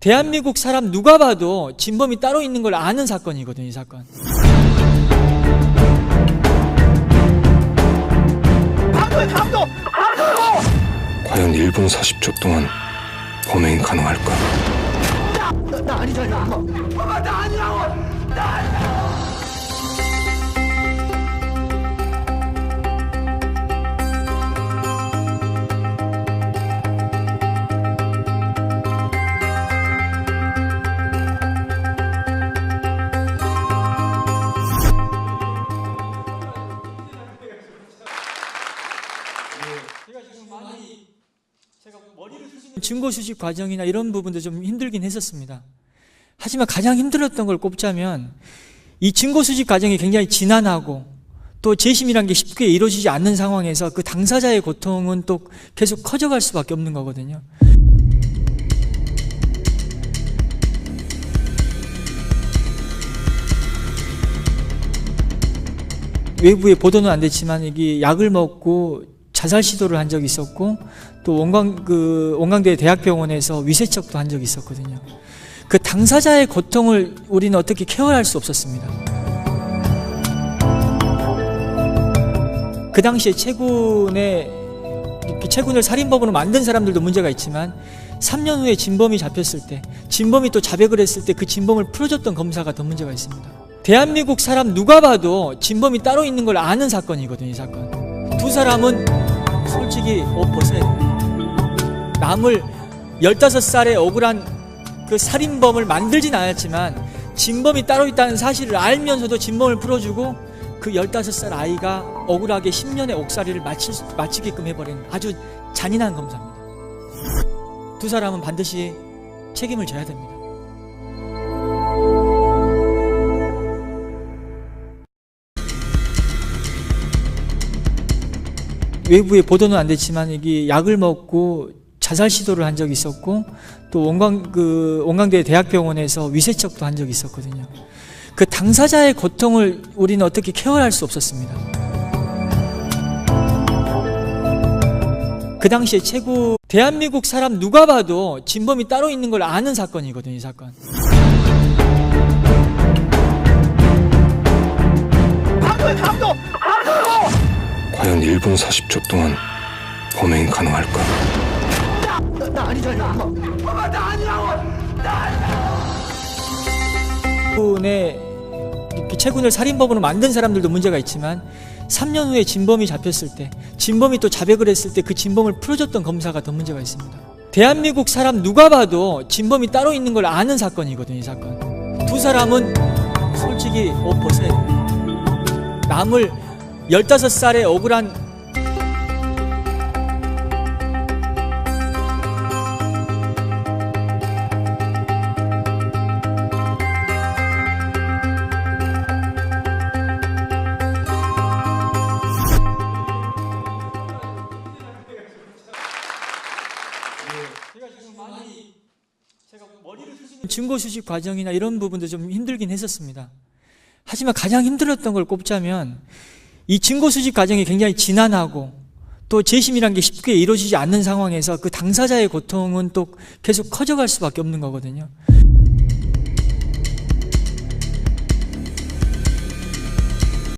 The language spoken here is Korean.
대한민국 사람 누가 봐도 진범이 따로 있는 걸 아는 사건이거든요, 이 사건. 과연 1분 40초 동안 범행이 가능할까? 나 아니잖아. 나 아니라고. 나 아니라고. 증거 수집 과정이나 이런 부분도 좀 힘들긴 했었습니다. 하지만 가장 힘들었던 걸 꼽자면 이 증거 수집 과정이 굉장히 지난하고 또 재심이란 게 쉽게 이루어지지 않는 상황에서 그 당사자의 고통은 또 계속 커져갈 수밖에 없는 거거든요. 외부에 보도는 안 됐지만 이게 약을 먹고 자살 시도를 한 적이 있었고 또 원광대 대학병원에서 위세척도 한 적이 있었거든요. 그 당사자의 고통을 우리는 어떻게 케어할 수 없었습니다. 그 당시에 최군을 살인범으로 만든 사람들도 문제가 있지만 3년 후에 진범이 잡혔을 때, 진범이 또 자백을 했을 때 그 진범을 풀어줬던 검사가 더 문제가 있습니다. 대한민국 사람 누가 봐도 진범이 따로 있는 걸 아는 사건이거든요, 이 사건. 두 사람은 솔직히 옷 벗어야 됩니다. 남을 15살의 억울한 그 살인범을 만들진 않았지만 진범이 따로 있다는 사실을 알면서도 진범을 풀어주고 그 15살 아이가 억울하게 10년의 옥살이를 마치게끔 해버린 아주 잔인한 검사입니다. 두 사람은 반드시 책임을 져야 됩니다. 외부에 보도는 안 됐지만 이게 약을 먹고 자살 시도를 한 적이 있었고 또 원광대 대학병원에서 위세척도 한 적이 있었거든요. 그 당사자의 고통을 우리는 어떻게 케어할 수 없었습니다. 그 당시에 대한민국 사람 누가 봐도 진범이 따로 있는 걸 아는 사건이거든요, 이 사건. 과연 1분 40초 동안 범행이 가능할까? 나 아니잖아. 나 아니라고. 나 아니라고. 최군을 살인범으로 만든 사람들도 문제가 있지만 3년 후에 진범이 잡혔을 때, 진범이 또 자백을 했을 때 그 진범을 풀어줬던 검사가 더 문제가 있습니다. 대한민국 사람 누가 봐도 진범이 따로 있는 걸 아는 사건이거든요, 이 사건. 두 사람은 솔직히 옷 벗어야 됩니다. 남을 15살의 억울한 증거 수집 과정이나 이런 부분도 좀 힘들긴 했었습니다. 하지만 가장 힘들었던 걸 꼽자면 이 증거 수집 과정이 굉장히 지난하고 또 재심이란 게 쉽게 이루어지지 않는 상황에서 그 당사자의 고통은 또 계속 커져갈 수밖에 없는 거거든요.